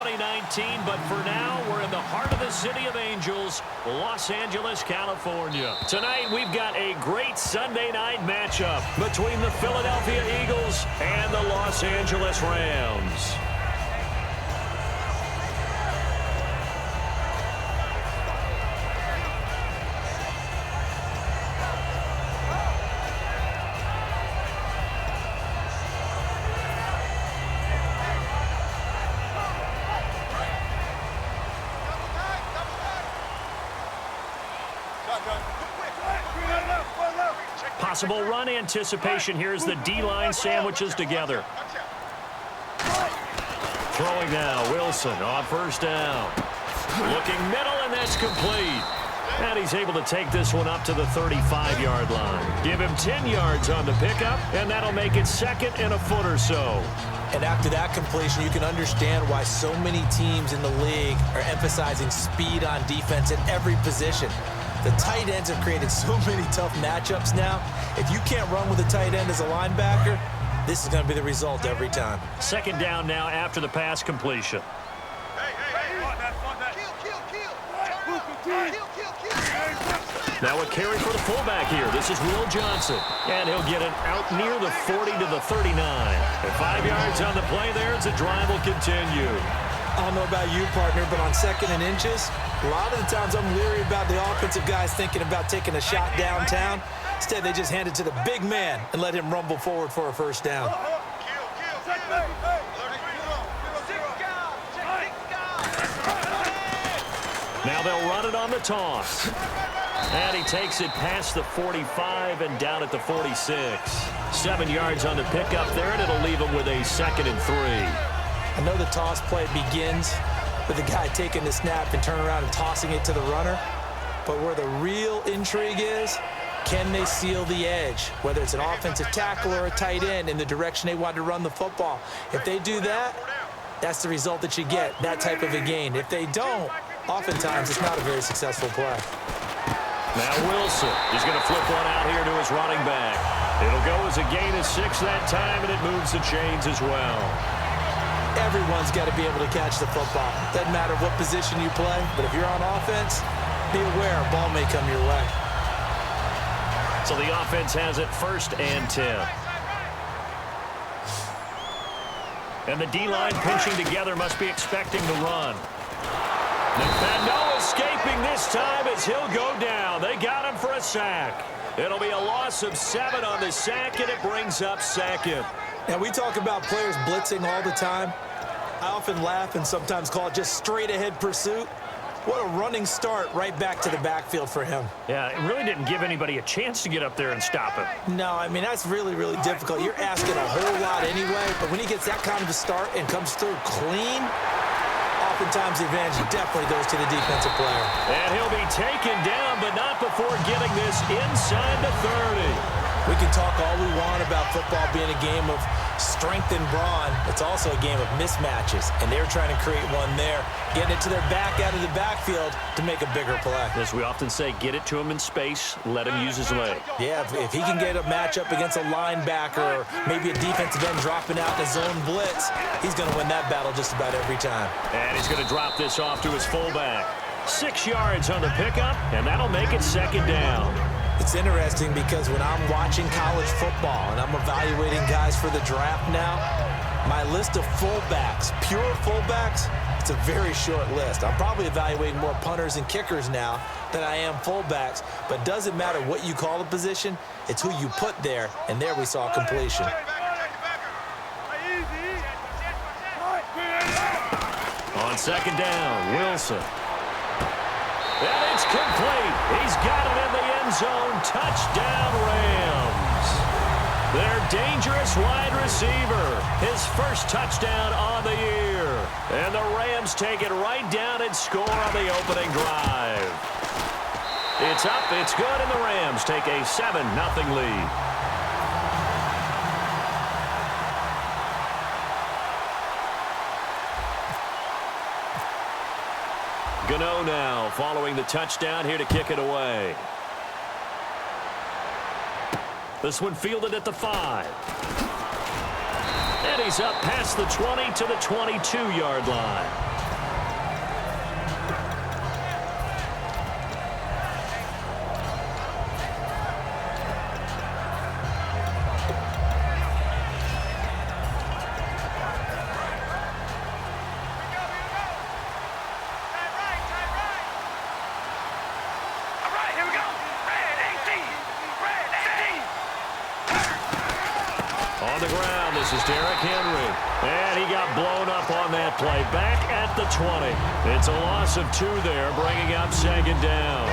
2019, but for now, we're in the heart of the City of Angels, Los Angeles, California. Tonight, we've got a great Sunday night matchup between the Philadelphia Eagles and the Los Angeles Rams. Possible run anticipation here as the D-line sandwiches together. Throwing now, Wilson on first down. Looking middle, and that's complete. And he's able to take this one up to the 35-yard line. Give him 10 yards on the pickup, and that'll make it second and a foot or so. And after that completion, you can understand why so many teams in the league are emphasizing speed on defense at every position. The tight ends have created so many tough matchups now. If you can't run with a tight end as a linebacker, this is going to be the result every time. Second down now after the pass completion. Now a carry for the fullback here. This is Will Johnson. And he'll get it out near the 40 to the 39. And 5 yards on the play there as the drive will continue. I don't know about you, partner, but on second and inches, a lot of the times I'm leery about the offensive guys thinking about taking a shot downtown. Instead, they just hand it to the big man and let him rumble forward for a first down. Now they'll run it on the toss. And he takes it past the 45 and down at the 46. 7 yards on the pickup there, and it'll leave him with a 2nd and 3. I know the toss play begins with the guy taking the snap and turning around and tossing it to the runner. But where the real intrigue is, can they seal the edge? Whether it's an offensive tackle or a tight end in the direction they want to run the football. If they do that, that's the result that you get, that type of a gain. If they don't, oftentimes it's not a very successful play. Now Wilson is going to flip one out here to his running back. It'll go as a gain of 6 that time, and it moves the chains as well. Everyone's got to be able to catch the football. Doesn't matter what position you play, but if you're on offense, be aware a ball may come your way. So the offense has it 1st and 10. And the D-line pinching together must be expecting the run. And no escaping this time as he'll go down. They got him for a sack. It'll be a loss of 7 on the sack, and it brings up 2nd. Now, we talk about players blitzing all the time. I often laugh and sometimes call it just straight-ahead pursuit. What a running start right back to the backfield for him. Yeah, it really didn't give anybody a chance to get up there and stop him. No, I mean, that's really, really difficult. You're asking a whole lot anyway, but when he gets that kind of a start and comes through clean, oftentimes the advantage definitely goes to the defensive player. And he'll be taken down, but not before getting this inside the 30. We can talk all we want about football being a game of strength and brawn. It's also a game of mismatches, and they're trying to create one there, getting it to their back out of the backfield to make a bigger play. As we often say, get it to him in space, let him use his leg. Yeah, if he can get a matchup against a linebacker or maybe a defensive end dropping out in a zone blitz, he's going to win that battle just about every time. And he's going to drop this off to his fullback. 6 yards on the pickup, and that'll make it 2nd down. It's interesting because when I'm watching college football and I'm evaluating guys for the draft now, my list of fullbacks, pure fullbacks, it's a very short list. I'm probably evaluating more punters and kickers now than I am fullbacks, but it doesn't matter what you call the position, it's who you put there, and there we saw completion. On 2nd down, Wilson. And it's complete. He's got it in the end zone. Touchdown, Rams. Their dangerous wide receiver. His first touchdown on the year. And the Rams take it right down and score on the opening drive. It's up, it's good, and the Rams take a 7-0 lead. Gano now following the touchdown here to kick it away. This one fielded at the 5. And he's up past the 20 to the 22-yard line. On the ground, this is Derrick Henry. And he got blown up on that play. Back at the 20. It's a loss of 2 there, bringing up second down.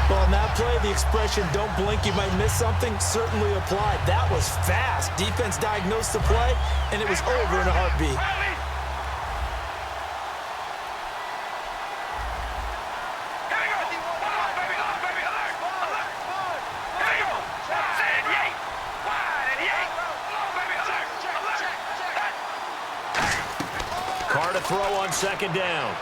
Well, in that play, the expression, don't blink, you might miss something, certainly applied. That was fast. Defense diagnosed the play, and it was over in a heartbeat. Carr to throw on second down.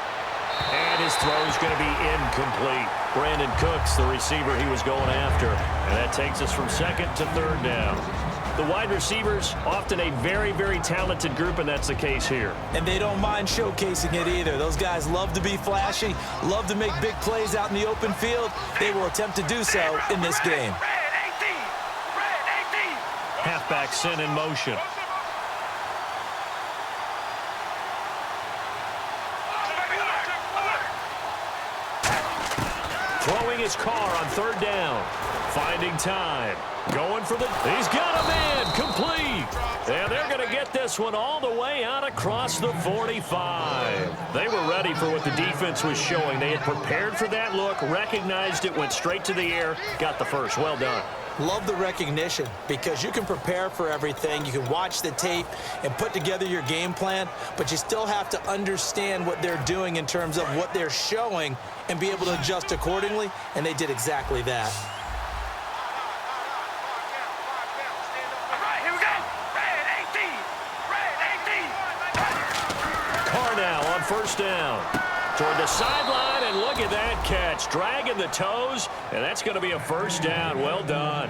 And his throw is going to be incomplete. Brandon Cooks, the receiver he was going after. And that takes us from second to third down. The wide receivers, often a very, very talented group, and that's the case here. And they don't mind showcasing it either. Those guys love to be flashy, love to make big plays out in the open field. They will attempt to do so in this game. Halfback sent in motion. Throwing his Carr on third down. Finding time. Going for the... He's got a man. Complete. And they're going to get this one all the way out across the 45. They were ready for what the defense was showing. They had prepared for that look, recognized it, went straight to the air, got the first. Well done. Love the recognition because you can prepare for everything. You can watch the tape and put together your game plan, but you still have to understand what they're doing in terms of what they're showing and be able to adjust accordingly, and they did exactly that. Carr now on first down. Toward the sideline, and look at that catch. Dragging the toes, and that's going to be a first down. Well done.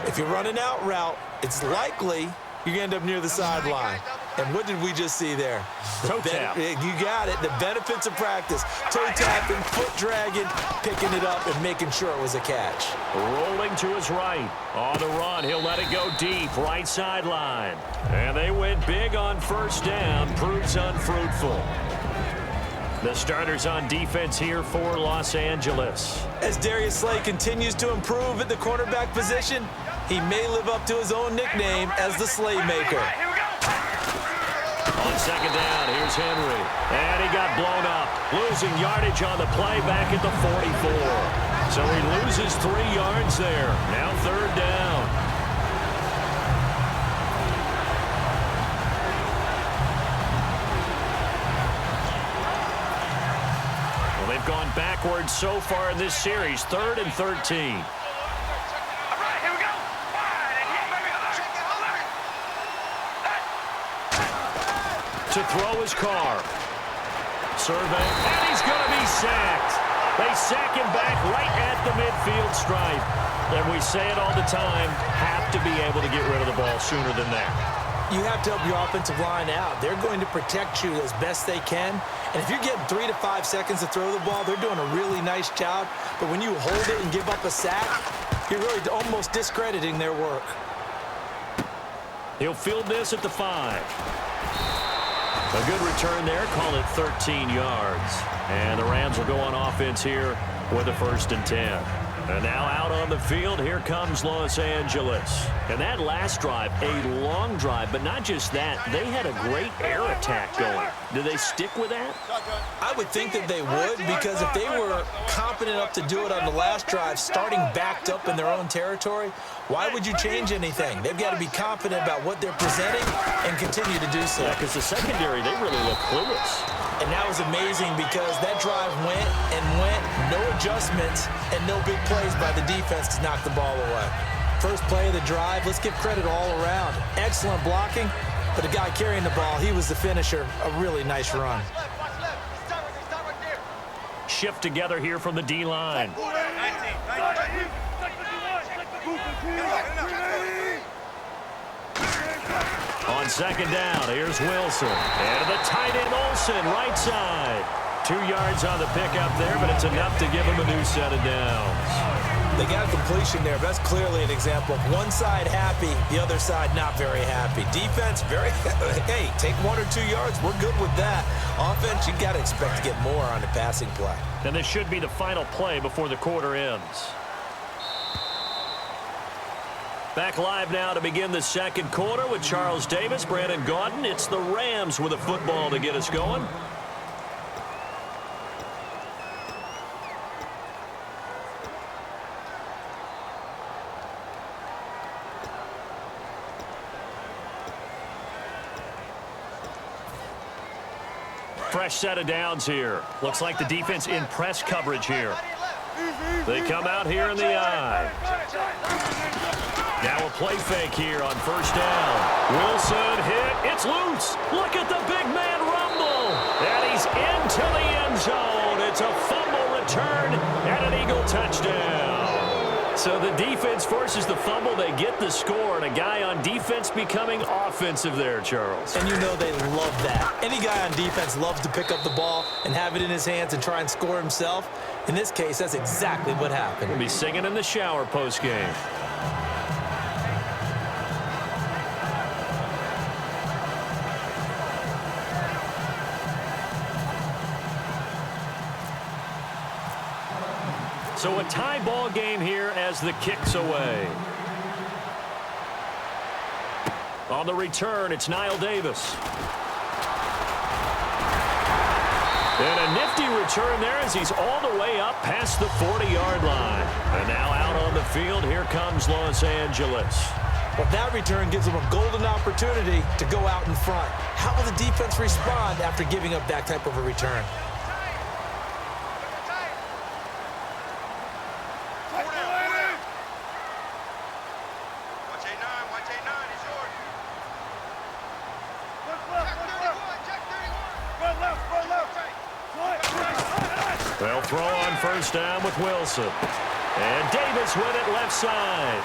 If you're running out route, it's likely you're going to end up near the sideline. And what did we just see there? Toe tap. You got it. The benefits of practice. Toe tapping, foot dragging, picking it up, and making sure it was a catch. Rolling to his right. On the run, he'll let it go deep. Right sideline. And they went big on first down. Proves unfruitful. The starters on defense here for Los Angeles. As Darius Slay continues to improve at the cornerback position, he may live up to his own nickname as the Slaymaker. On second down, here's Henry. And he got blown up. Losing yardage on the play back at the 44. So he loses 3 yards there. Now third down. They've gone backwards so far in this series. 3rd and 13. To throw his Carr. Survey, and he's going to be sacked. They sack him back right at the midfield stripe. And we say it all the time, have to be able to get rid of the ball sooner than that. You have to help your offensive line out. They're going to protect you as best they can. And if you're getting 3 to 5 seconds to throw the ball, they're doing a really nice job. But when you hold it and give up a sack, you're really almost discrediting their work. He'll field this at the 5. A good return there. Call it 13 yards. And the Rams will go on offense here with a 1st and 10. And now out on the field, here comes Los Angeles. And that last drive, a long drive, but not just that. They had a great air attack going. Do they stick with that? I would think that they would, because if they were confident enough to do it on the last drive, starting backed up in their own territory, why would you change anything? They've got to be confident about what they're presenting and continue to do so. Yeah, because the secondary, they really look clueless. And that was amazing because that drive went and went, no adjustments, and no big plays by the defense to knock the ball away. First play of the drive, let's give credit all around. Excellent blocking, but the guy carrying the ball, he was the finisher. A really nice run. Shift together here from the D-line. On second down, here's Wilson. And the tight end Olsen, right side. 2 yards on the pickup there, but it's enough to give him a new set of downs. They got a completion there, but that's clearly an example of one side happy, the other side not very happy. Defense, very, hey, take 1 or 2 yards, we're good with that. Offense, you got to expect to get more on the passing play. And this should be the final play before the quarter ends. Back live now to begin the second quarter with Charles Davis, Brandon Gaudin. It's the Rams with a football to get us going. Fresh set of downs here. Looks like the defense in press coverage here. They come out here in the eye. Now a play fake here on first down. Wilson hit. It's loose. Look at the big man rumble. And he's into the end zone. It's a fumble return and an Eagle touchdown. So the defense forces the fumble. They get the score, and a guy on defense becoming offensive there, Charles. And you know they love that. Any guy on defense loves to pick up the ball and have it in his hands and try and score himself. In this case, that's exactly what happened. He'll be singing in the shower post-game. So a tie ball game here as the kick's away. On the return, it's Niall Davis. And a nifty return there as he's all the way up past the 40-yard line. And now out on the field, here comes Los Angeles. Well, that return gives them a golden opportunity to go out in front. How will the defense respond after giving up that type of a return? They'll throw on first down with Wilson. And Davis with it left side.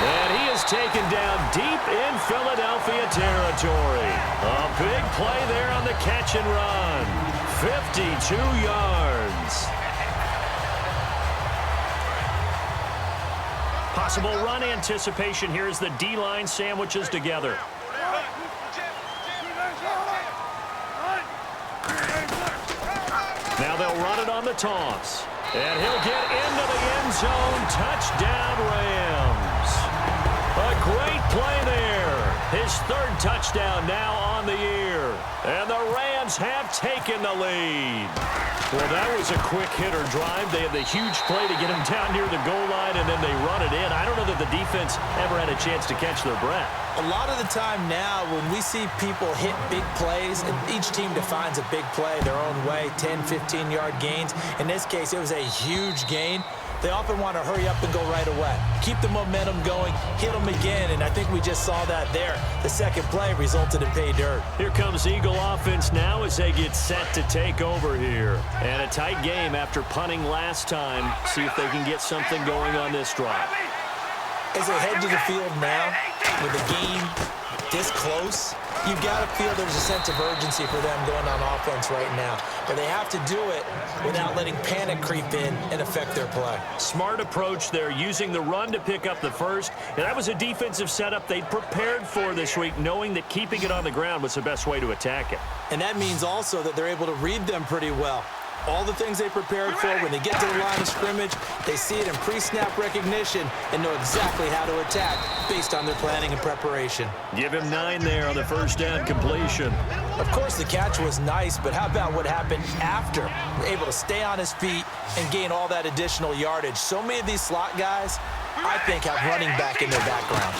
And he is taken down deep in Philadelphia territory. A big play there on the catch and run. 52 yards. Possible run anticipation here as the D-line sandwiches together. Now they'll run it on the toss. And he'll get into the end zone. Touchdown, Rams. A great play there. His third touchdown now on the year. And the Rams have taken the lead. Well, that was a quick hitter drive. They had the huge play to get him down near the goal line, and then they run it in. I don't know that the defense ever had a chance to catch their breath. A lot of the time now when we see people hit big plays, and each team defines a big play their own way, 10, 15-yard gains. In this case, it was a huge gain. They often want to hurry up and go right away. Keep the momentum going, hit them again, and I think we just saw that there. The second play resulted in pay dirt. Here comes Eagle offense now as they get set to take over here. And a tight game after punting last time. See if they can get something going on this drive. As they head to the field now, with the game this close, you've got to feel there's a sense of urgency for them going on offense right now. But they have to do it without letting panic creep in and affect their play. Smart approach there, using the run to pick up the first. And that was a defensive setup they'd prepared for this week, knowing that keeping it on the ground was the best way to attack it. And that means also that they're able to read them pretty well. All the things they prepared for, when they get to the line of scrimmage, they see it in pre-snap recognition and know exactly how to attack based on their planning and preparation. Give him 9 there on the first down completion. Of course, the catch was nice, but how about what happened after? Able to stay on his feet and gain all that additional yardage. So many of these slot guys, I think, have running back in their background.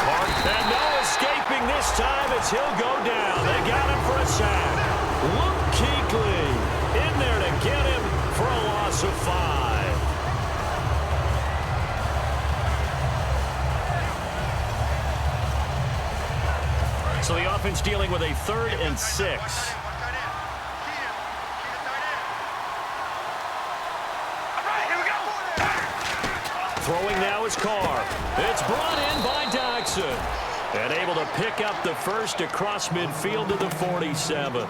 And no escaping this time as he'll go down. They got him for a sack. Luke Kuechly in there to get him for a loss of 5. So the offense dealing with a 3rd and 6. Throwing now is Carr. It's brought in by Dodson. And able to pick up the first across midfield to the 47.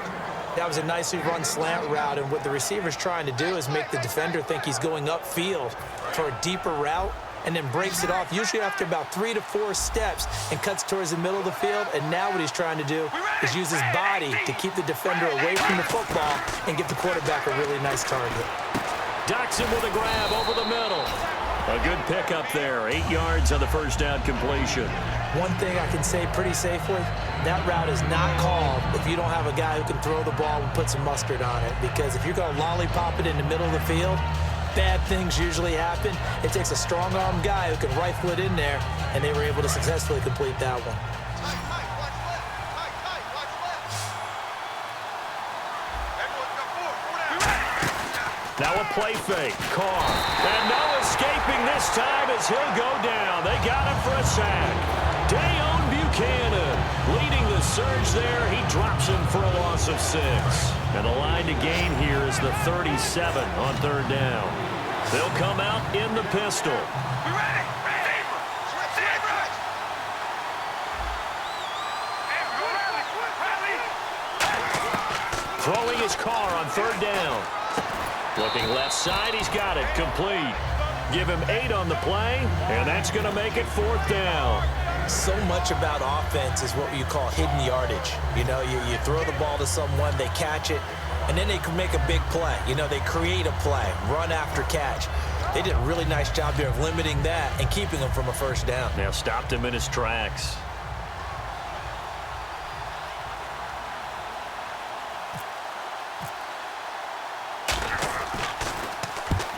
That was a nicely run slant route, and what the receiver's trying to do is make the defender think he's going upfield for a deeper route, and then breaks it off, usually after about 3 to 4 steps, and cuts towards the middle of the field. And now what he's trying to do is use his body to keep the defender away from the football and give the quarterback a really nice target. Dodson with a grab over the middle. A good pickup there. 8 yards on the first down completion. One thing I can say pretty safely, that route is not called if you don't have a guy who can throw the ball and put some mustard on it. Because if you're going to lollipop it in the middle of the field, bad things usually happen. It takes a strong-arm guy who can rifle it in there, and they were able to successfully complete that one. Now a play fake. Carr. And no escaping this time as he'll go down. They got him for a sack. Dayon Buchanan leading the surge there. He drops him for a loss of 6. And the line to gain here is the 37 on third down. They'll come out in the pistol. Throwing his Carr on third down. Looking left side, he's got it, complete. Give him 8 on the play, and that's going to make it fourth down. So much about offense is what you call hidden yardage. You know, you throw the ball to someone, they catch it, and then they can make a big play. You know, they create a play, run after catch. They did a really nice job there of limiting that and keeping him from a first down. Now stopped him in his tracks.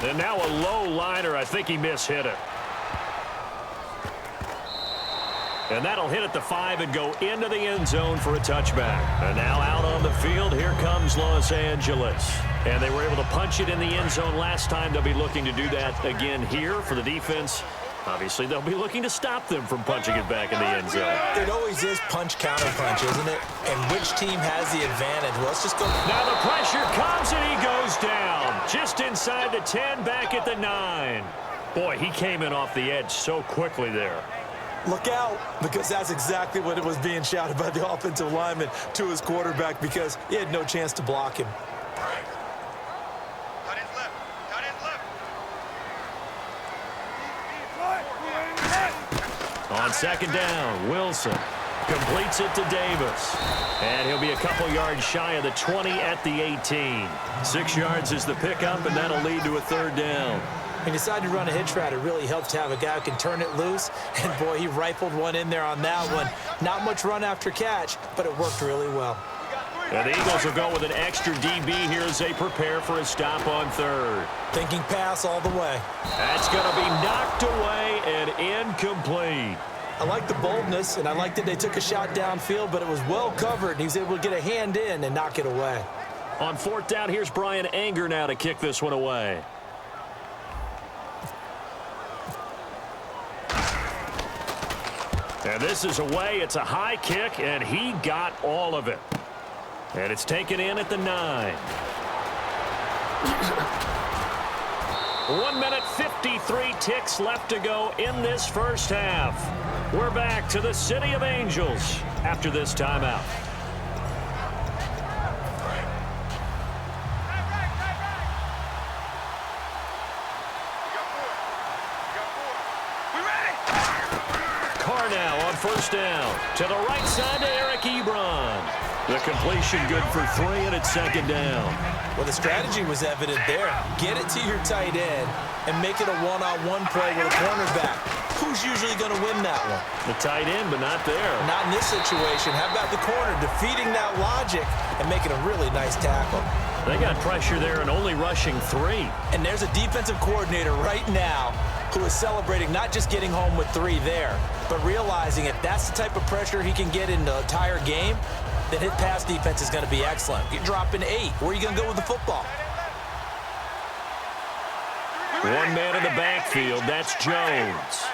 And now a low liner. I think he mishit it. And that'll hit at the 5 and go into the end zone for a touchback. And now out on the field, here comes Los Angeles. And they were able to punch it in the end zone last time. They'll be looking to do that again here for the defense. Obviously, they'll be looking to stop them from punching it back in the end zone. It always is punch-counter-punch, isn't it? And which team has the advantage? Well, let's just go. Now the pressure comes, and he goes down. Just inside the 10, back at the 9. Boy, he came in off the edge so quickly there. Look out, because that's exactly what it was being shouted by the offensive lineman to his quarterback, because he had no chance to block him. On second down, Wilson completes it to Davis. And he'll be a couple yards shy of the 20 at the 18. 6 yards is the pickup, and that'll lead to a third down. He decided to run a hitch route. It really helps to have a guy who can turn it loose. And, boy, he rifled one in there on that one. Not much run after catch, but it worked really well. And the Eagles will go with an extra DB here as they prepare for a stop on third. Thinking pass all the way. That's going to be knocked away and incomplete. I like the boldness, and I like that they took a shot downfield, but it was well covered, and he was able to get a hand in and knock it away. On fourth down, here's Brian Anger now to kick this one away. And this is away. It's a high kick, and he got all of it. And it's taken in at the 9. 1 minute, 53 ticks left to go in this first half. We're back to the City of Angels after this timeout. Carr now on first down. To the right side to Eric Ebron. The completion good for 3, and it's second down. Well, the strategy was evident there. Get it to your tight end and make it a one-on-one play with a cornerback. Who's usually going to win that one? The tight end, but not there. Not in this situation. How about the corner defeating that logic and making a really nice tackle? They got pressure there and only rushing 3. And there's a defensive coordinator right now who is celebrating not just getting home with 3 there, but realizing if that's the type of pressure he can get in the entire game, then his pass defense is going to be excellent. You're dropping 8. Where are you going to go with the football? One man in the backfield. That's Jones.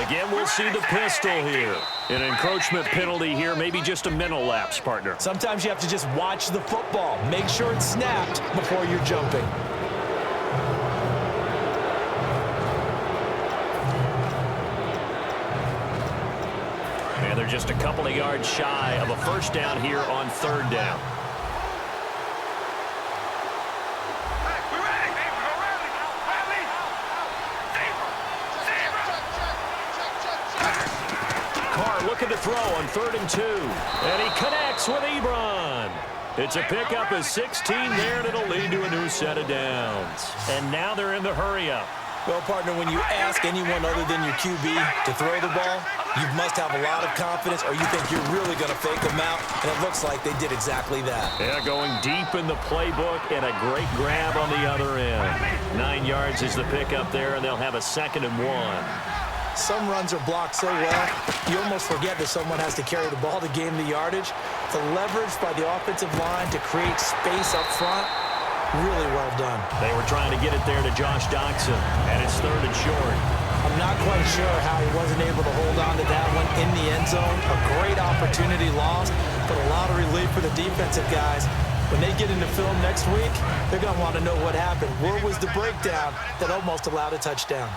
Again, we'll see the pistol here. An encroachment penalty here, maybe just a mental lapse, partner. Sometimes you have to just watch the football. Make sure it's snapped before you're jumping. And they're just a couple of yards shy of a first down here on third down. looking to throw on 3rd and 2. And he connects with Ebron. It's a pickup of 16 there, and it'll lead to a new set of downs. And now they're in the hurry-up. Well, partner, when you ask anyone other than your QB to throw the ball, you must have a lot of confidence, or you think you're really going to fake them out, and it looks like they did exactly that. Yeah, going deep in the playbook, and a great grab on the other end. 9 yards is the pickup there, and they'll have a 2nd and 1. Some runs are blocked so well, you almost forget that someone has to carry the ball to gain the yardage. The leverage by the offensive line to create space up front, really well done. They were trying to get it there to Josh Doxson, and it's 3rd and short. I'm not quite sure how he wasn't able to hold on to that one in the end zone. A great opportunity lost, but a lot of relief for the defensive guys. When they get into film next week, they're going to want to know what happened. Where was the breakdown that almost allowed a touchdown?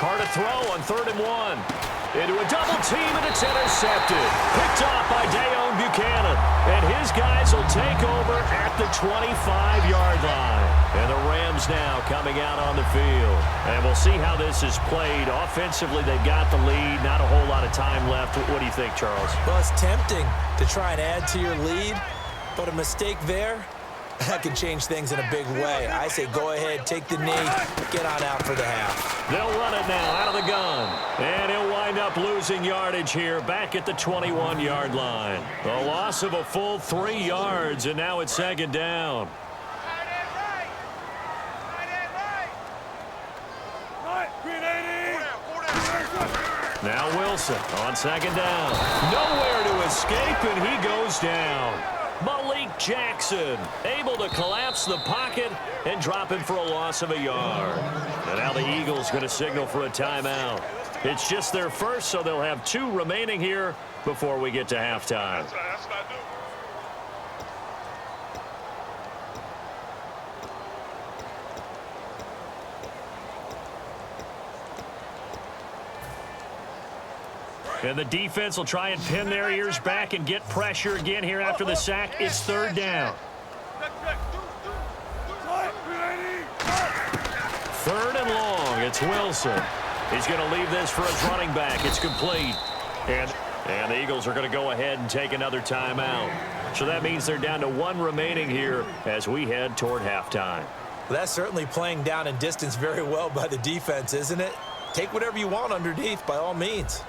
Carr to throw on 3rd and 1. Into a double team, and it's intercepted. Picked off by Dayon Buchanan. And his guys will take over at the 25-yard line. And the Rams now coming out on the field. And we'll see how this is played. Offensively, they've got the lead. Not a whole lot of time left. What do you think, Charles? Well, it's tempting to try and add to your lead, but a mistake there, that could change things in a big way. I say go ahead, take the knee, get on out for the half. They'll run it now out of the gun. And he'll wind up losing yardage here back at the 21-yard line. A loss of a full 3 yards, and now it's 2nd down. Now Wilson on 2nd down. Nowhere to escape, and he goes down. Malik Jackson able to collapse the pocket and drop him for a loss of a yard. And now the Eagles going to signal for a timeout. It's just their first, so they'll have 2 remaining here before we get to halftime. That's what I do. And the defense will try and pin their ears back and get pressure again here after the sack. It's 3rd down. 3rd and long. It's Wilson. He's going to leave this for his running back. It's complete. And the Eagles are going to go ahead and take another timeout. So that means they're down to 1 remaining here as we head toward halftime. Well, that's certainly playing down in distance very well by the defense, isn't it? Take whatever you want underneath, by all means.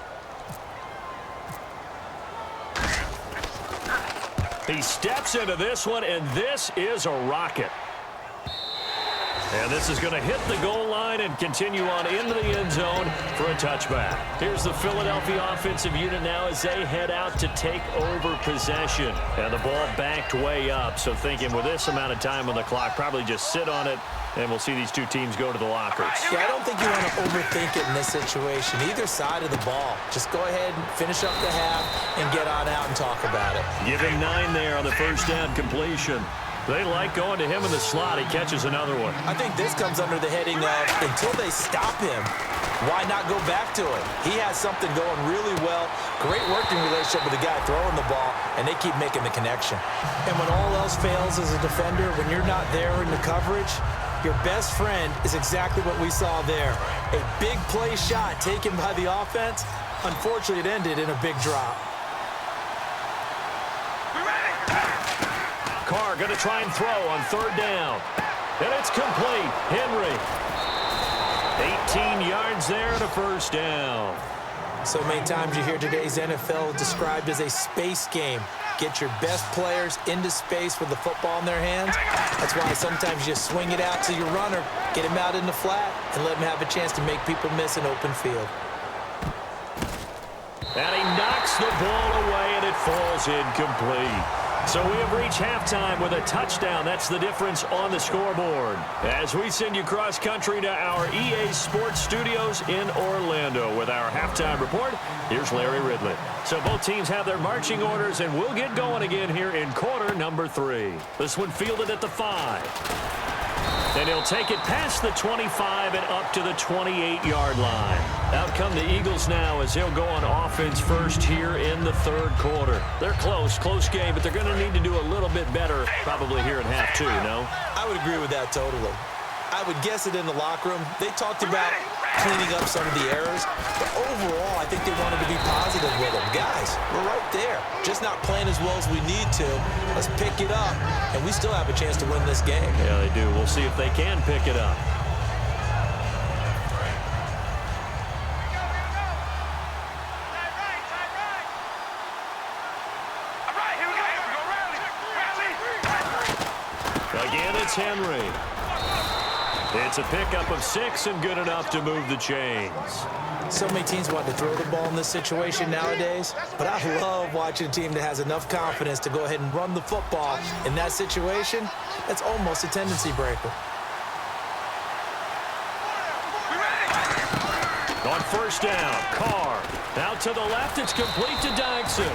He steps into this one, and this is a rocket. And this is going to hit the goal line and continue on into the end zone for a touchback. Here's the Philadelphia offensive unit now as they head out to take over possession. And the ball backed way up, so thinking with this amount of time on the clock, probably just sit on it, and we'll see these 2 teams go to the lockers. Yeah, I don't think you want to overthink it in this situation. Either side of the ball. Just go ahead and finish up the half and get on out and talk about it. Give him 9 there on the first down completion. They like going to him in the slot. He catches another one. I think this comes under the heading of until they stop him, why not go back to it? He has something going really well. Great working relationship with the guy throwing the ball, and they keep making the connection. And when all else fails as a defender, when you're not there in the coverage, your best friend is exactly what we saw there. A big play shot taken by the offense. Unfortunately, it ended in a big drop. Carr going to try and throw on 3rd down. And it's complete. Henry. 18 yards there and a first down. So many times you hear today's NFL described as a space game. Get your best players into space with the football in their hands. That's why sometimes you swing it out to your runner, get him out in the flat, and let him have a chance to make people miss an open field. And he knocks the ball away, and it falls incomplete. So we have reached halftime with a touchdown. That's the difference on the scoreboard. As we send you cross-country to our EA Sports Studios in Orlando with our halftime report, here's Larry Ridley. So both teams have their marching orders, and we'll get going again here in quarter number 3. This one fielded at the 5. And he'll take it past the 25 and up to the 28-yard line. Out come the Eagles now as they'll go on offense first here in the 3rd quarter. They're close game, but they're going to need to do a little bit better probably here in half 2, no? I would agree with that totally. I would guess it in the locker room. They talked about cleaning up some of the errors, but overall, I think they wanted to be positive with them. Guys, we're right there, just not playing as well as we need to. Let's pick it up, and we still have a chance to win this game. Yeah, they do. We'll see if they can pick it up. Again, it's Henry. It's a pickup of 6 and good enough to move the chains. So many teams want to throw the ball in this situation nowadays, but I love watching a team that has enough confidence to go ahead and run the football. In that situation, that's almost a tendency breaker. On first down, Carr. Out to the left, it's complete to Dyson.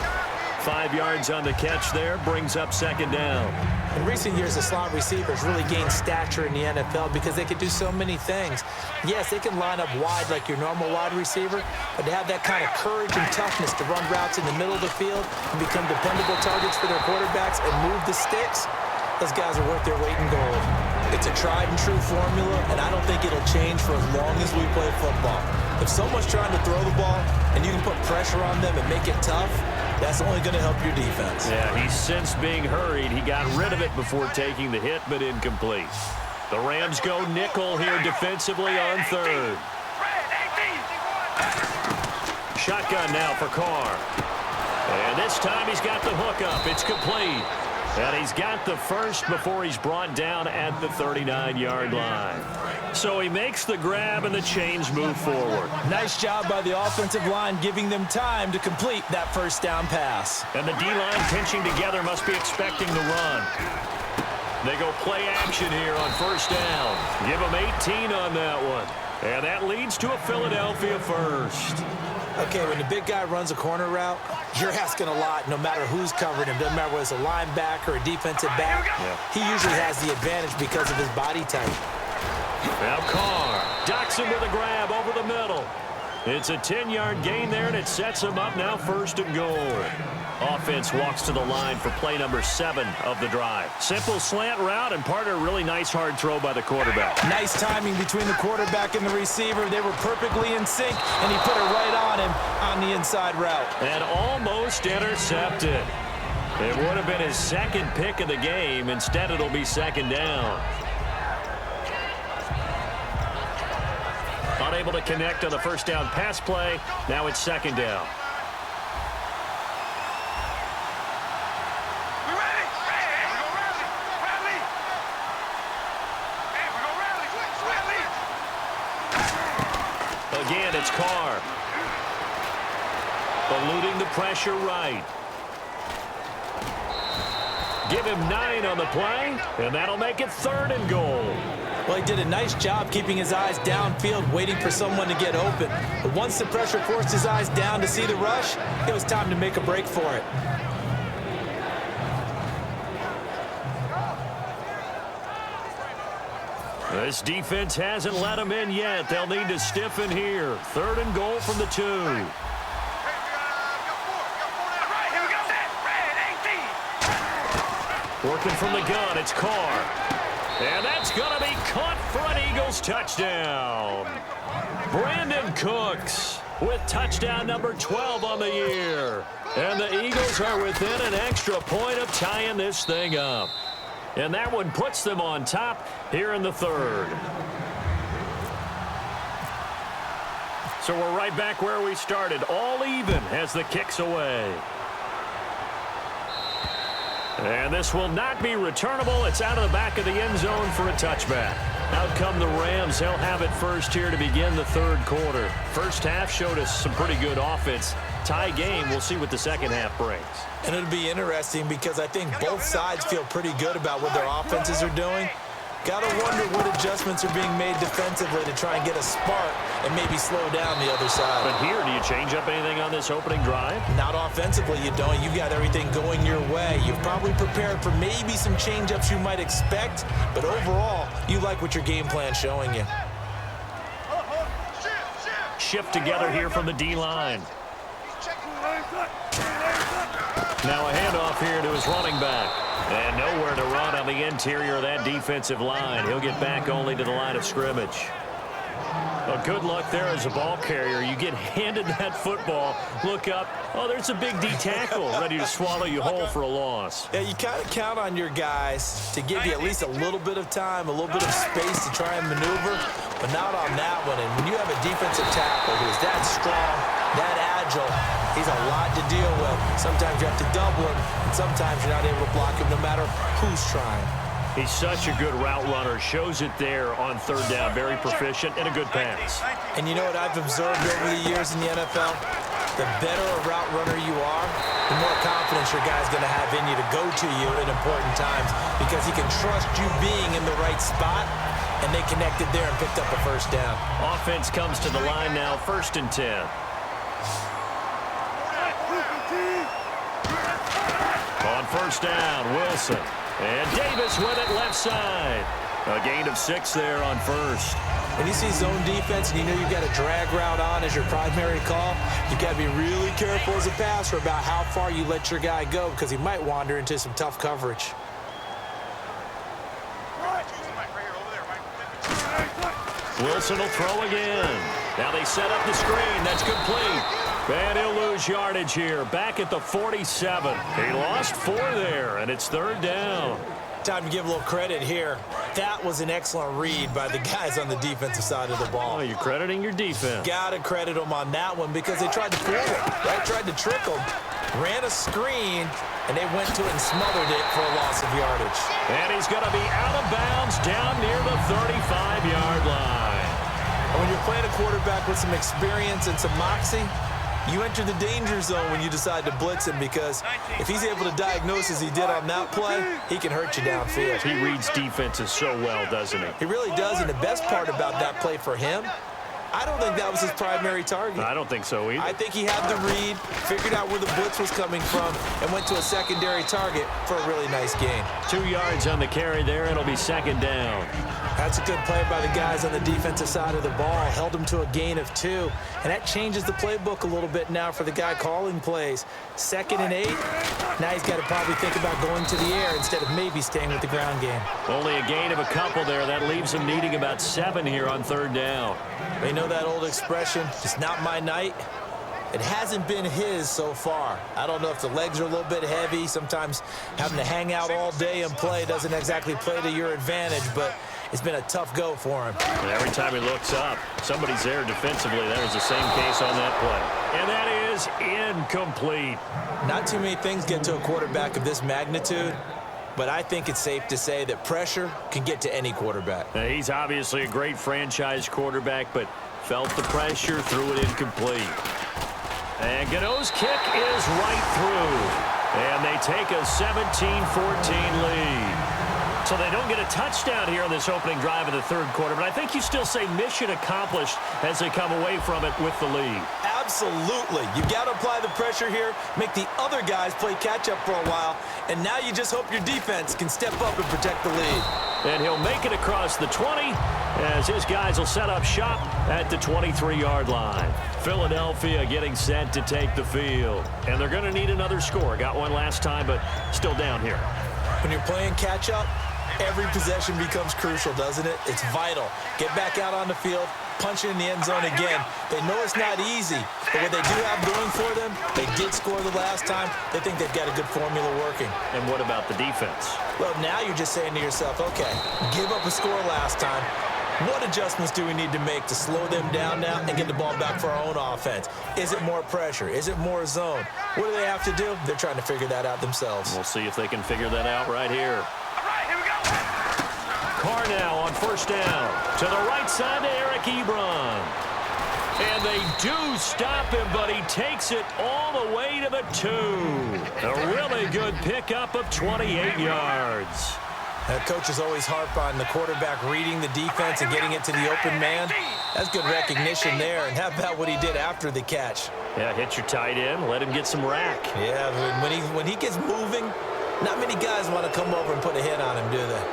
5 yards on the catch there, brings up second down. In recent years, the slot receivers really gained stature in the NFL because they can do so many things. Yes, they can line up wide like your normal wide receiver, but to have that kind of courage and toughness to run routes in the middle of the field and become dependable targets for their quarterbacks and move the sticks, those guys are worth their weight in gold. It's a tried and true formula, and I don't think it'll change for as long as we play football. If someone's trying to throw the ball and you can put pressure on them and make it tough, that's only going to help your defense. Yeah, he's since being hurried. He got rid of it before taking the hit, but incomplete. The Rams go nickel here defensively on third. Shotgun now for Carr. And this time he's got the hookup. It's complete. And he's got the first before he's brought down at the 39-yard line. So he makes the grab and the chains move forward. Nice job by the offensive line giving them time to complete that first down pass. And the D-line pinching together must be expecting the run. They go play action here on first down. Give them 18 on that one. And that leads to a Philadelphia first. Okay, when the big guy runs a corner route, you're asking a lot no matter who's covering him. Doesn't matter whether it's a linebacker or a defensive back. Yeah. He usually has the advantage because of his body type. Now Carr docks him with a grab over the middle. It's a 10-yard gain there, and it sets him up now first and goal. Offense walks to the line for play number 7 of the drive. Simple slant route, and part of a really nice hard throw by the quarterback. Nice timing between the quarterback and the receiver. They were perfectly in sync, and he put it right on him on the inside route. And almost intercepted. It would have been his second pick of the game. Instead, it'll be second down. Unable to connect on the first down pass play. Now it's second down. Again, it's Carr. Eluding the pressure right. Give him 9 on the play, and that'll make it third and goal. Well, he did a nice job keeping his eyes downfield, waiting for someone to get open. But once the pressure forced his eyes down to see the rush, it was time to make a break for it. This defense hasn't let him in yet. They'll need to stiffen here. Third and goal from the 2. Working from the gun, it's Carr. And that's going to be caught for an Eagles touchdown. Brandon Cooks with touchdown number 12 on the year. And the Eagles are within an extra point of tying this thing up. And that one puts them on top here in the third. So we're right back where we started, all even as the kick's away. And this will not be returnable. It's out of the back of the end zone for a touchback. Out come the Rams. They'll have it first here to begin the third quarter. First half showed us some pretty good offense. Tie game. We'll see what the second half brings. And it'll be interesting because I think both sides feel pretty good about what their offenses are doing. Got to wonder what adjustments are being made defensively to try and get a spark and maybe slow down the other side. But here, do you change up anything on this opening drive? Not offensively, you don't. You've got everything going your way. You've probably prepared for maybe some change-ups you might expect, but overall, you like what your game plan's showing you. Shift together here from the D-line. Now a handoff here to his running back. And nowhere to run on the interior of that defensive line. He'll get back only to the line of scrimmage. Well, good luck there as a ball carrier. You get handed that football, look up, oh, there's a big D tackle ready to swallow you whole for a loss. Yeah, you kind of count on your guys to give you at least a little bit of time, a little bit of space to try and maneuver, but not on that one. And when you have a defensive tackle who is that strong, that agile, he's a lot to deal with. Sometimes you have to double him, and sometimes you're not able to block him no matter who's trying. He's such a good route runner. Shows it there on third down. Very proficient and a good pass. And you know what I've observed over the years in the NFL? The better a route runner you are, the more confidence your guy's going to have in you to go to you in important times because he can trust you being in the right spot, and they connected there and picked up a first down. Offense comes to the line now, 1st and 10. On first down, Wilson. And Davis with it left side. A gain of 6 there on first. When you see zone defense and you know you've got a drag route on as your primary call, you've got to be really careful as a passer about how far you let your guy go because he might wander into some tough coverage. Wilson will throw again. Now they set up the screen. That's complete. And he'll lose yardage here. Back at the 47. He lost 4 there, and it's third down. Time to give a little credit here. That was an excellent read by the guys on the defensive side of the ball. Oh, you're crediting your defense. Got to credit them on that one because they tried to fool him, right? Tried to trick him, ran a screen, and they went to it and smothered it for a loss of yardage. And he's going to be out of bounds down near the 35-yard line. And when you're playing a quarterback with some experience and some moxie, you enter the danger zone when you decide to blitz him because if he's able to diagnose as he did on that play, he can hurt you downfield. He reads defenses so well, doesn't he? He really does, and the best part about that play for him, I don't think that was his primary target. I don't think so either. I think he had the read, figured out where the blitz was coming from, and went to a secondary target for a really nice gain. 2 yards on the carry there. It'll be second down. That's a good play by the guys on the defensive side of the ball. Held him to a gain of 2. And that changes the playbook a little bit now for the guy calling plays. 2nd and 8. Now he's got to probably think about going to the air instead of maybe staying with the ground game. Only a gain of a couple there. That leaves him needing about 7 here on third down. They know that old expression, it's not my night. It hasn't been his so far. I don't know if the legs are a little bit heavy. Sometimes having to hang out all day and play doesn't exactly play to your advantage, but it's been a tough go for him. And every time he looks up, somebody's there defensively. That was the same case on that play. And that is incomplete. Not too many things get to a quarterback of this magnitude, but I think it's safe to say that pressure can get to any quarterback. Now, he's obviously a great franchise quarterback, but felt the pressure, threw it incomplete. And Gano's kick is right through. And they take a 17-14 lead. So they don't get a touchdown here in this opening drive of the third quarter, but I think you still say mission accomplished as they come away from it with the lead. Absolutely. You got to apply the pressure here, make the other guys play catch-up for a while, and now you just hope your defense can step up and protect the lead. And he'll make it across the 20 as his guys will set up shop at the 23-yard line. Philadelphia getting set to take the field. And they're going to need another score. Got one last time, but still down here. When you're playing catch-up, every possession becomes crucial, doesn't it? It's vital. Get back out on the field, punch it in the end zone again. They know it's not easy, but what they do have going for them, they did score the last time. They think they've got a good formula working. And what about the defense? Well, now you're just saying to yourself, okay, give up a score last time. What adjustments do we need to make to slow them down now and get the ball back for our own offense? Is it more pressure? Is it more zone? What do they have to do? They're trying to figure that out themselves. We'll see if they can figure that out right here. All right, here we go. Carr now on first down. To the right side to Eric Ebron. And they do stop him, but he takes it all the way to the 2. A really good pickup of 28 yards. Coaches always harp on the quarterback reading the defense and getting it to the open man. That's good recognition there. And how about what he did after the catch? Yeah, hit your tight end, let him get some rack. Yeah, when he gets moving, not many guys want to come over and put a hit on him, do they?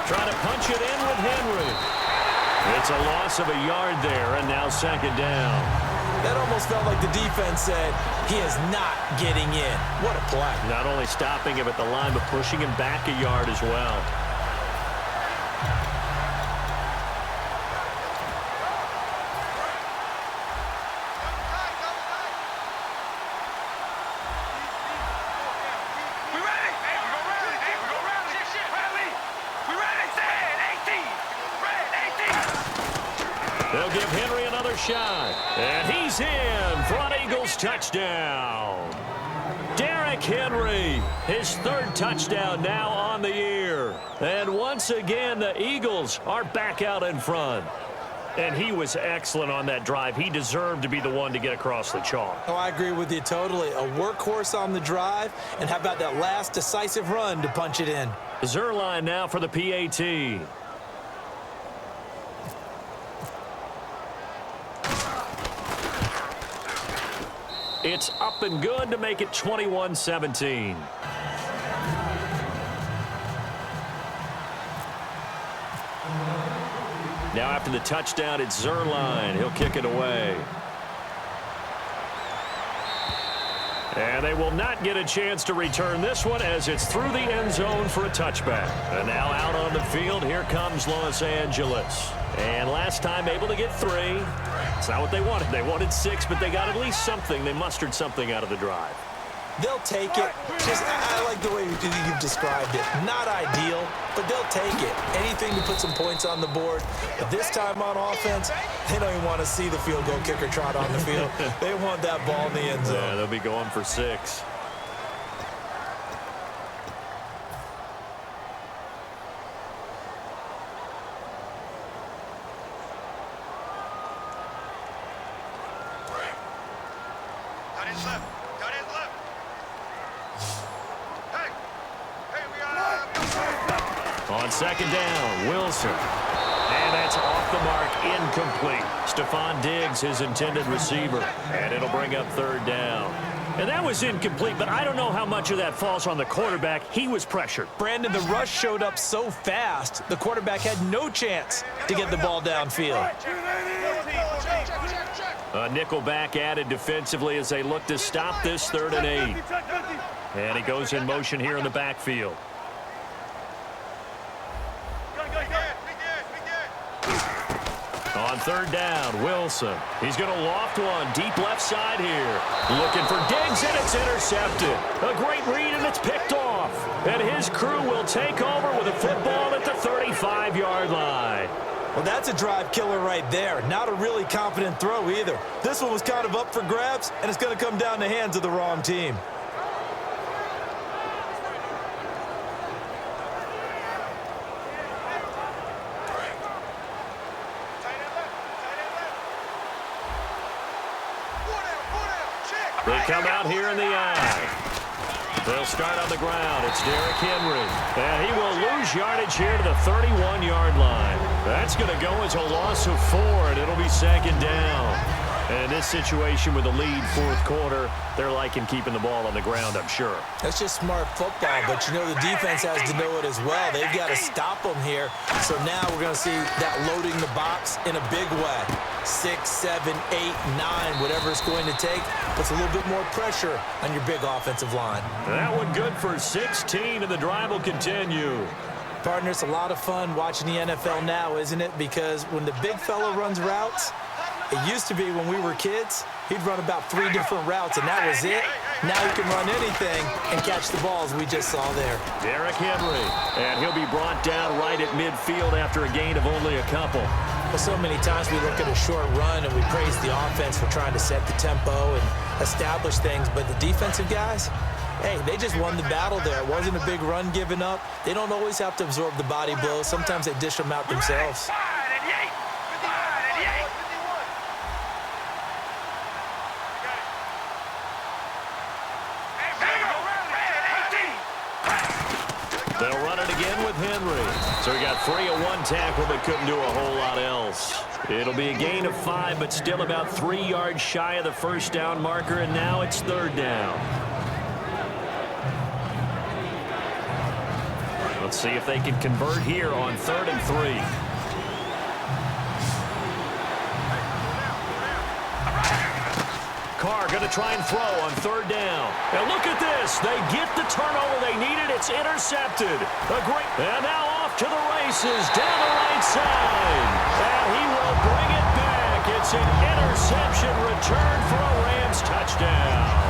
Trying to punch it in with Henry. It's a loss of a yard there, and now second down. That almost felt like the defense said, he is not getting in. What a play. Not only stopping him at the line, but pushing him back a yard as well. They'll give Henry another shot. And he's in for an Eagles touchdown. Derrick Henry, his third touchdown now on the year. And once again, the Eagles are back out in front. And he was excellent on that drive. He deserved to be the one to get across the chalk. Oh, I agree with you totally. A workhorse on the drive. And how about that last decisive run to punch it in? Zerline now for the PAT. It's up and good to make it 21-17. Now after the touchdown, it's Zerline. He'll kick it away. And they will not get a chance to return this one as it's through the end zone for a touchback. And now out on the field, here comes Los Angeles. And last time able to get 3. It's not what they wanted. They wanted 6, but they got at least something. They mustered something out of the drive. They'll take it. I like the way you've described it. Not ideal, but they'll take it. Anything to put some points on the board. But this time on offense, they don't even want to see the field goal kicker trot on the field. They want that ball in the end zone. Yeah, they'll be going for 6. On second down, Wilson. And that's off the mark, incomplete. Stephon Diggs, his intended receiver. And it'll bring up third down. And that was incomplete, but I don't know how much of that falls on the quarterback. He was pressured. Brandon, the rush showed up so fast, the quarterback had no chance to get the ball downfield. A nickel back added defensively as they look to stop this 3rd and 8. And he goes in motion here in the backfield. On third down, Wilson. He's going to loft one deep left side here. Looking for Diggs, and it's intercepted. A great read, and it's picked off. And his crew will take over with a football at the 35-yard line. Well, that's a drive killer right there. Not a really confident throw either. This one was kind of up for grabs, and it's going to come down the hands of the wrong team. They come out here in the eye. They'll start on the ground. It's Derrick Henry. And he will lose yardage here to the 31-yard line. That's going to go as a loss of 4, and it'll be second down. And in this situation with the lead 4th quarter, they're liking keeping the ball on the ground, I'm sure. That's just smart football, but you know the defense has to know it as well. They've got to stop them here. So now we're going to see that loading the box in a big way. 6, 7, 8, 9, whatever it's going to take, puts a little bit more pressure on your big offensive line. That one good for 16, and the drive will continue. Partner, it's a lot of fun watching the NFL now, isn't it? Because when the big fella runs routes, it used to be when we were kids, he'd run about 3 different routes, and that was it. Now he can run anything and catch the balls we just saw there. Derrick Henry, and he'll be brought down right at midfield after a gain of only a couple. Well, so many times we look at a short run and we praise the offense for trying to set the tempo and establish things, but the defensive guys, hey, they just won the battle there. It wasn't a big run given up. They don't always have to absorb the body blows. Sometimes they dish them out themselves. They'll run it again with Henry. So he got free of 1 tackle, but couldn't do a whole lot else. It'll be a gain of 5, but still about 3 yards shy of the first down marker, and now it's third down. Let's see if they can convert here on 3rd and 3. Carr going to try and throw on 3rd down. And look at this. They get the turnover they needed. It's intercepted. And now off to the races down the right side. And he will bring it back. It's an interception return for a Rams touchdown.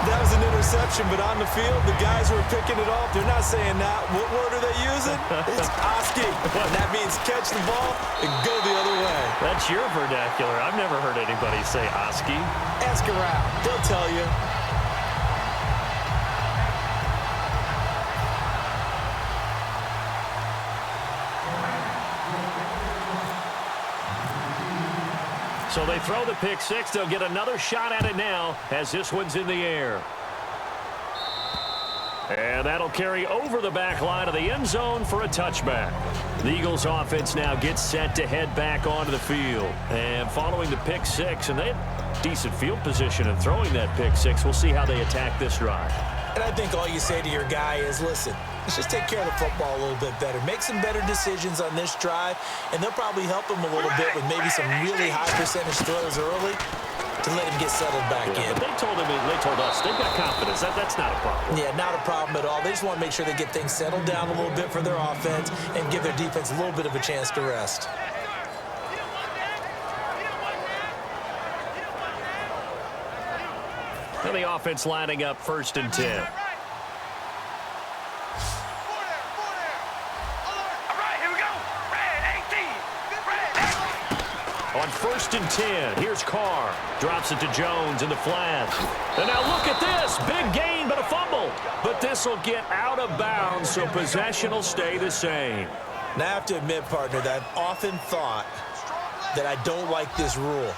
That was an interception, but on the field, the guys who are picking it off, they're not saying that. What word are they using? It's Oski. And that means catch the ball and go the other way. That's your vernacular. I've never heard anybody say Oski. Ask around. They'll tell you. So they throw the pick six. They'll get another shot at it now as this one's in the air. And that'll carry over the back line of the end zone for a touchback. The Eagles offense now gets set to head back onto the field. And following the pick six, and they had decent field position in throwing that pick six. We'll see how they attack this drive. And I think all you say to your guy is, listen, let's just take care of the football a little bit better. Make some better decisions on this drive, and they'll probably help him a little bit with maybe some really high percentage throws early to let him get settled back in. But they told us they've got confidence. That's not a problem. Yeah, not a problem at all. They just want to make sure they get things settled down a little bit for their offense and give their defense a little bit of a chance to rest. And the offense lining up 1st and 10. On 1st and 10, here's Carr. Drops it to Jones in the flat. And now look at this. Big gain, but a fumble. But this will get out of bounds, so possession will stay the same. Now, I have to admit, partner, that I've often thought that I don't like this rule,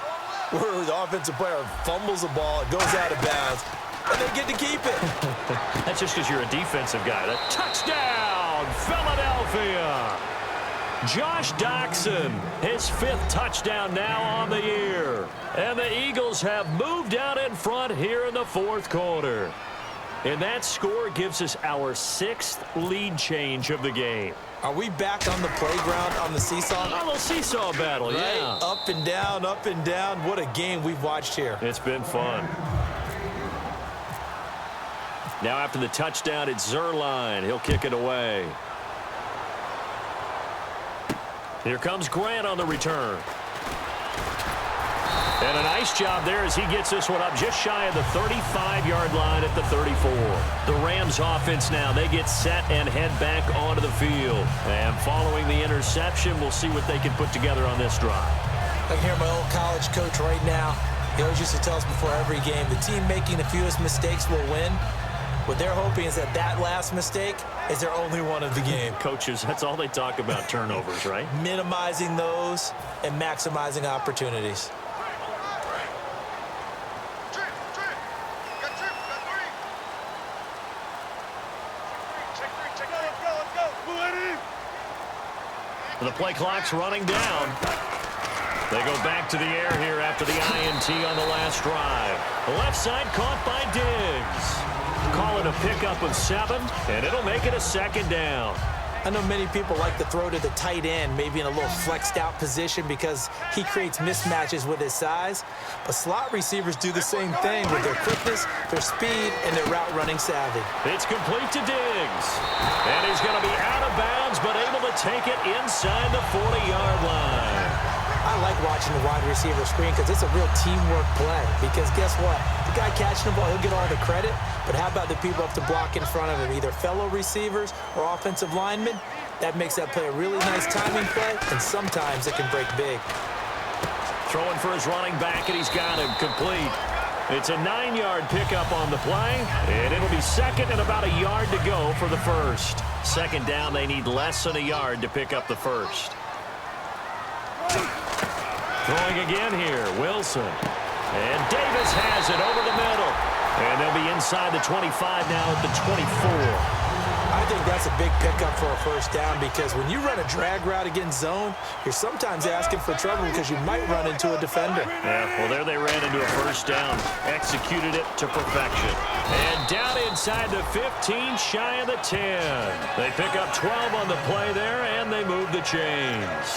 where the offensive player fumbles the ball, it goes out of bounds, and they get to keep it. That's just because you're a defensive guy. That touchdown, Philadelphia. Josh Doxson, his 5th touchdown now on the year. And the Eagles have moved out in front here in the 4th quarter. And that score gives us our 6th lead change of the game. Are we back on the playground on the seesaw? A little seesaw battle, right? Yeah. Up and down, up and down. What a game we've watched here. It's been fun. Now after the touchdown, it's Zuerlein. He'll kick it away. Here comes Grant on the return. And a nice job there as he gets this one up just shy of the 35-yard line at the 34. The Rams offense now, they get set and head back onto the field. And following the interception, we'll see what they can put together on this drive. I can hear my old college coach right now. He always used to tell us before every game, the team making the fewest mistakes will win. What they're hoping is that that last mistake is their only one of the game. Coaches, that's all they talk about, turnovers, right? Minimizing those and maximizing opportunities. The play clock's running down. They go back to the air here after the INT on the last drive. The left side caught by Diggs. Call it a pickup of 7, and it'll make it a 2nd down. I know many people like to throw to the tight end, maybe in a little flexed out position because he creates mismatches with his size. But slot receivers do the same thing with their quickness, their speed, and their route running savvy. It's complete to Diggs. And he's going to be out of bounds, but able to take it inside the 40-yard line. I like watching the wide receiver screen because it's a real teamwork play. Because guess what? The guy catching the ball, he'll get all the credit. But how about the people up to block in front of him, either fellow receivers or offensive linemen? That makes that play a really nice timing play, and sometimes it can break big. Throwing for his running back, and he's got him complete. It's a 9-yard pickup on the play, and it'll be 2nd and about a yard to go for the 1st. 2nd down, they need less than a yard to pick up the 1st. Throwing again here, Wilson. And Davis has it over the middle. And they'll be inside the 25 now at the 24. I think that's a big pickup for a first down because when you run a drag route against zone, you're sometimes asking for trouble because you might run into a defender. Yeah, well, there they ran into a first down. Executed it to perfection. And down inside the 15, shy of the 10. They pick up 12 on the play there, and they move the chains.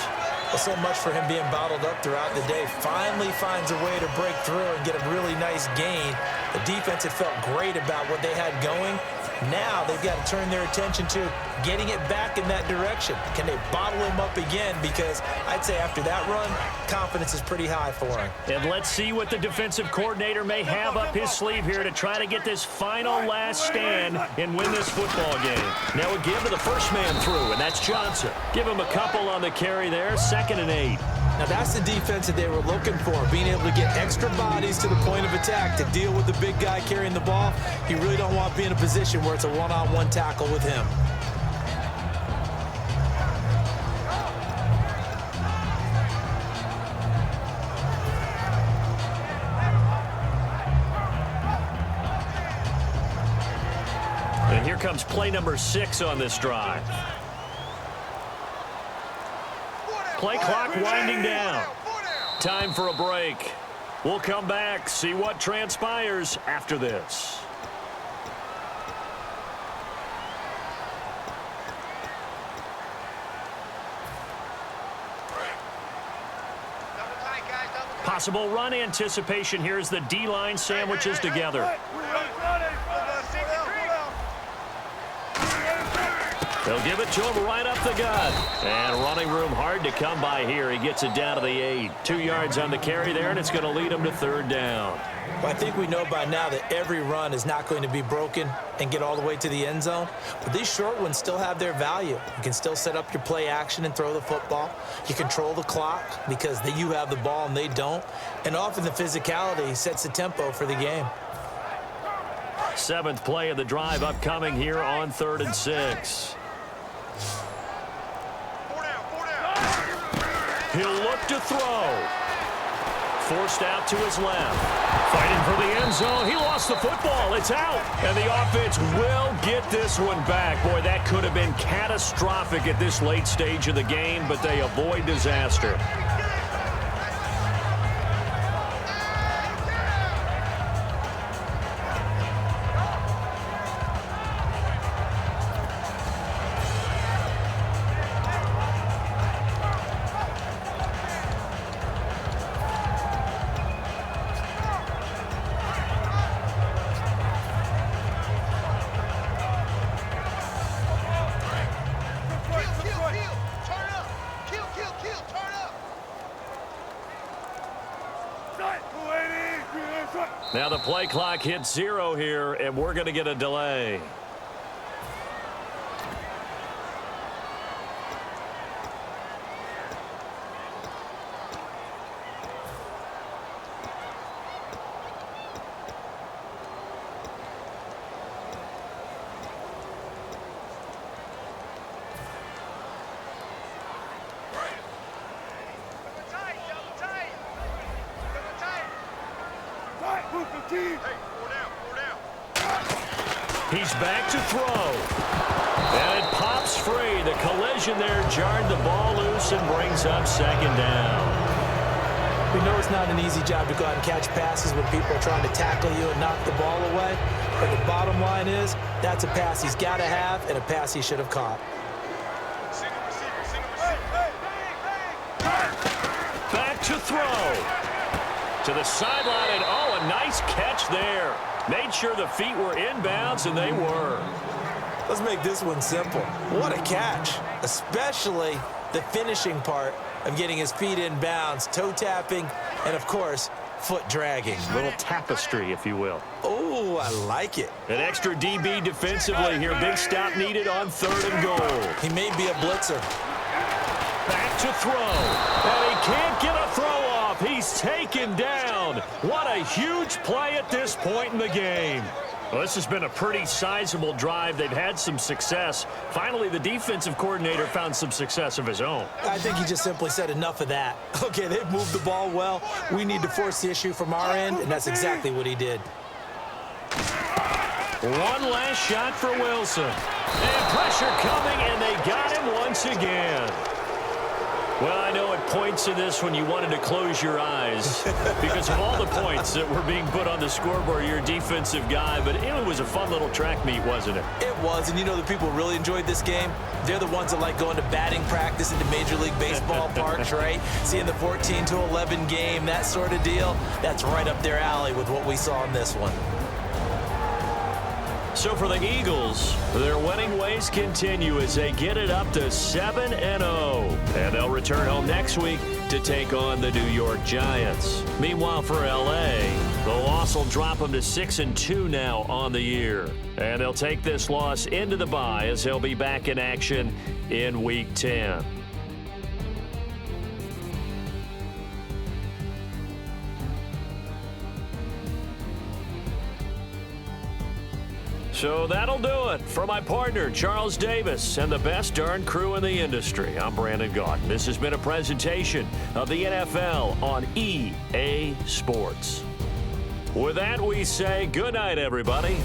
Well, so much for him being bottled up throughout the day. Finally finds a way to break through and get a really nice gain. The defense had felt great about what they had going. Now they've got to turn their attention to getting it back in that direction. Can they bottle him up again? Because I'd say after that run, confidence is pretty high for him. And let's see what the defensive coordinator may have up his sleeve here to try to get this final last stand and win this football game. Now a give to the first man through, and that's Johnson. Give him a couple on the carry there, 2nd and 8. Now that's the defense that they were looking for, being able to get extra bodies to the point of attack to deal with the big guy carrying the ball. You really don't want to be in a position where it's a one-on-one tackle with him. And here comes play number 6 on this drive. Play clock winding down. Time for a break. We'll come back, see what transpires after this. Possible run anticipation here as the D-line sandwiches together. They'll give it to him right up the gut. And running room hard to come by here. He gets it down to the 8. 2 yards on the carry there, and it's going to lead him to 3rd down. Well, I think we know by now that every run is not going to be broken and get all the way to the end zone. But these short ones still have their value. You can still set up your play action and throw the football. You control the clock because you have the ball and they don't. And often the physicality sets the tempo for the game. 7th play of the drive upcoming here on 3rd and 6. He'll look to throw. Forced out to his left. Fighting for the end zone. He lost the football. It's out. And the offense will get this one back. Boy, that could have been catastrophic at this late stage of the game, but they avoid disaster. Now the play clock hits 0 here, and we're going to get a delay. He's back to throw. And it pops free. The collision there jarred the ball loose and brings up 2nd down. We know it's not an easy job to go out and catch passes when people are trying to tackle you and knock the ball away. But the bottom line is, that's a pass he's got to have and a pass he should have caught. Back to throw. To the sideline, and a nice catch there. Made sure the feet were inbounds, and they were. Let's make this one simple. What a catch, especially the finishing part of getting his feet inbounds, toe tapping, and, of course, foot dragging. Little tapestry, if you will. Oh, I like it. An extra DB defensively here. Big stop needed on 3rd and goal. He may be a blitzer. Back to throw. And he can't get a throw off. He's taken down. What a huge play at this point in the game. Well, this has been a pretty sizable drive. They've had some success. Finally, the defensive coordinator found some success of his own. I think he just simply said enough of that. Okay, they've moved the ball well. We need to force the issue from our end, and that's exactly what he did. One last shot for Wilson. And pressure coming, and they got him once again. Well, I know at points in this when you wanted to close your eyes because of all the points that were being put on the scoreboard. You're a defensive guy, but it was a fun little track meet, wasn't it? It was, and you know the people who really enjoyed this game? They're the ones that like going to batting practice into Major League Baseball parks, right? Seeing the 14-11 game, that sort of deal. That's right up their alley with what we saw in this one. So for the Eagles, their winning ways continue as they get it up to 7-0. And they'll return home next week to take on the New York Giants. Meanwhile, for L.A., the loss will drop them to 6-2 now on the year. And they'll take this loss into the bye as they'll be back in action in Week 10. So that'll do it for my partner, Charles Davis, and the best darn crew in the industry. I'm Brandon Gaudin. This has been a presentation of the NFL on EA Sports. With that, we say good night, everybody.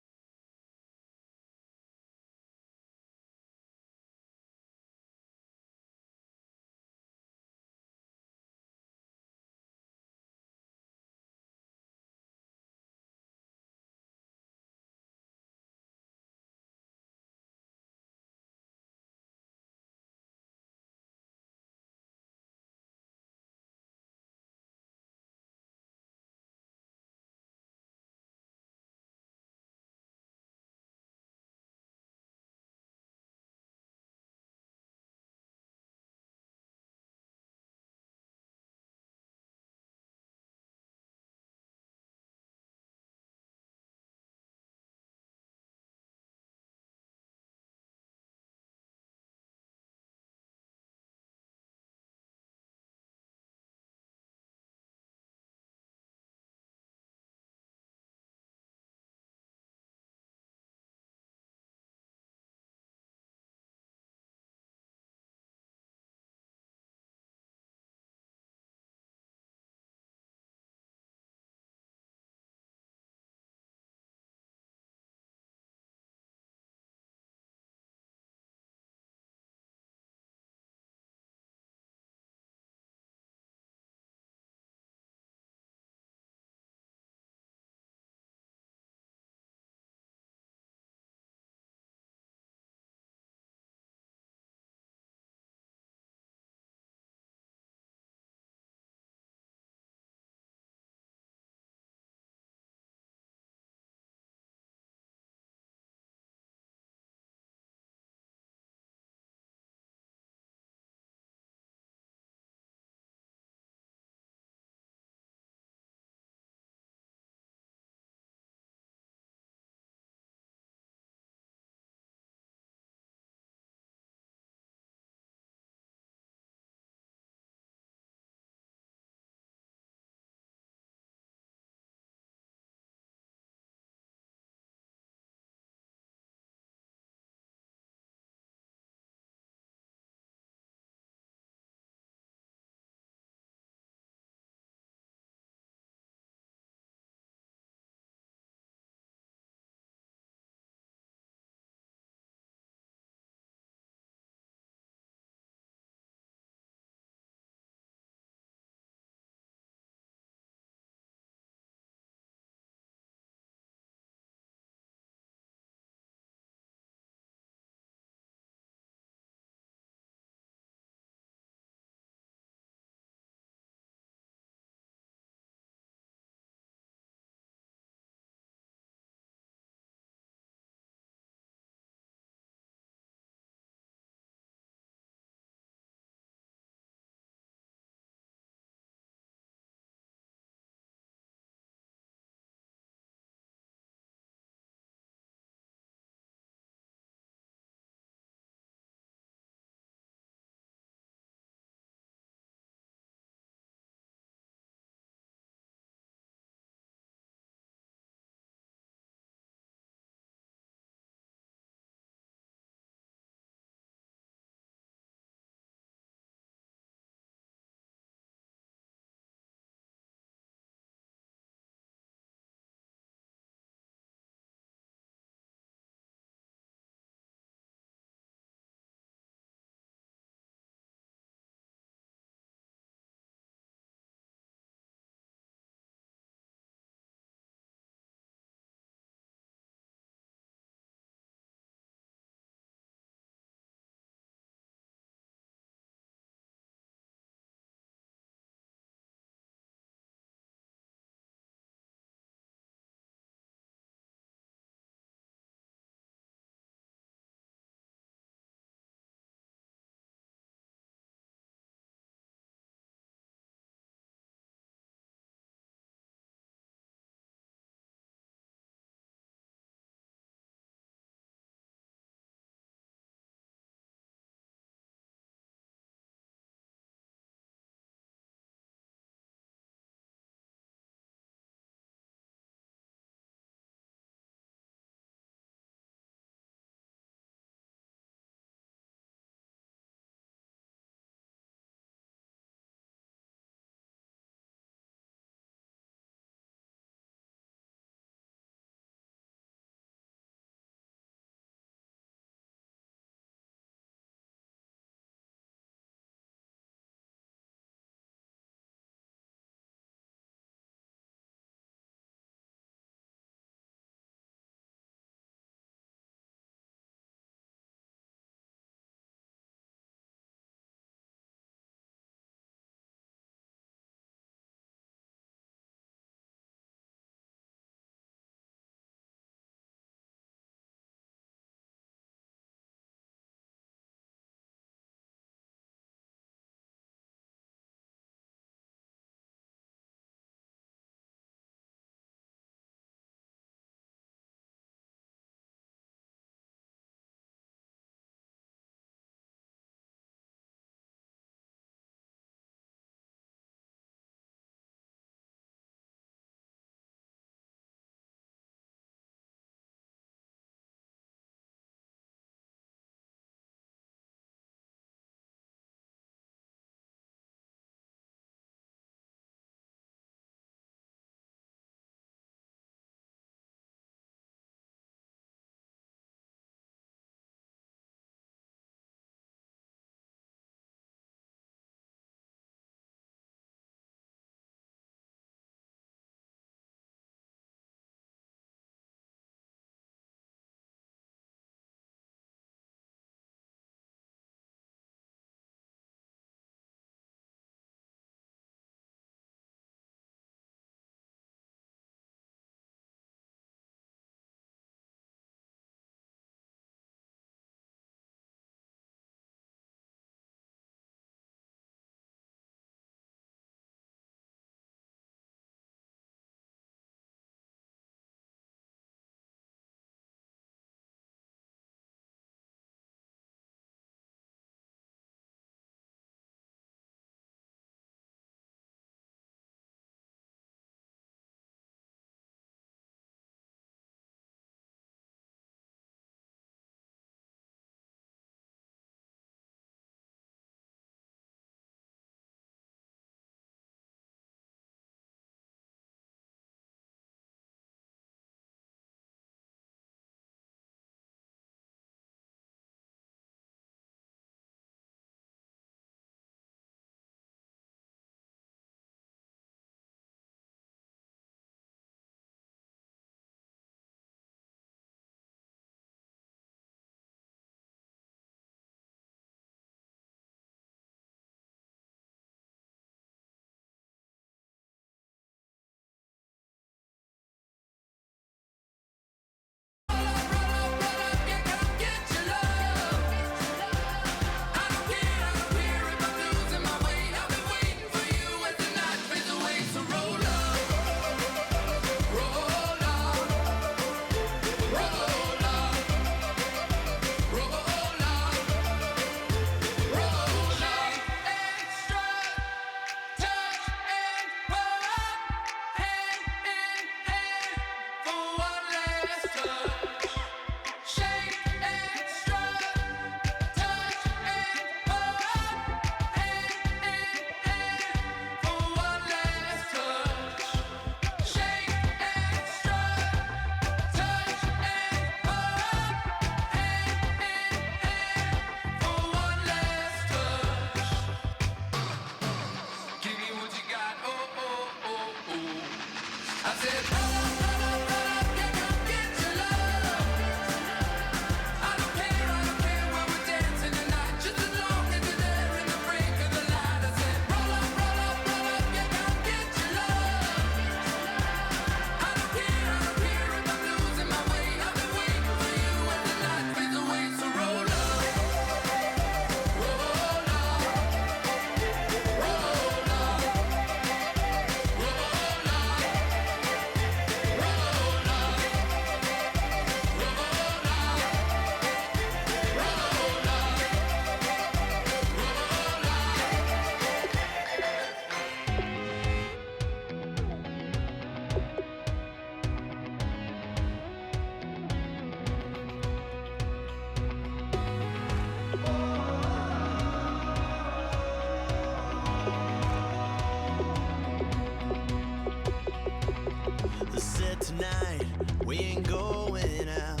Tonight we ain't going out,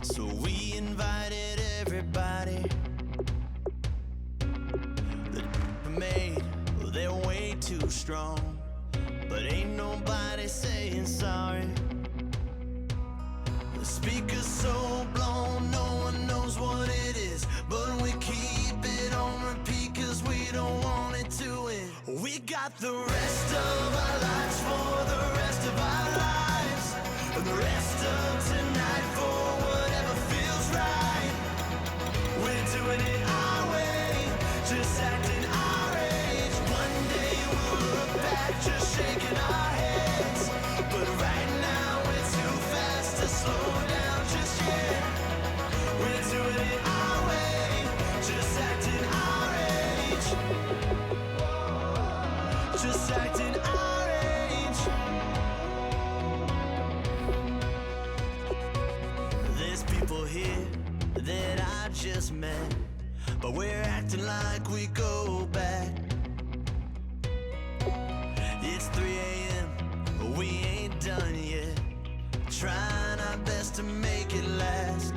so we invited everybody. The made, well, they're way too strong, but ain't nobody saying sorry. The speaker's so blown, no one knows what it is, but we keep it on repeat cause we don't want it to end. We got the rest of our lives for the rest of our lives, and the rest of tonight for whatever feels right. We're doing it our way, just acting our age. One day we'll look back just shaking our heads, but right now we're too fast to slow down just yet. We're doing it our way, just acting our age, just acting our age. There's people here that I just met, but we're acting like we go back. It's 3 a.m., but we ain't done yet, trying our best to make it last.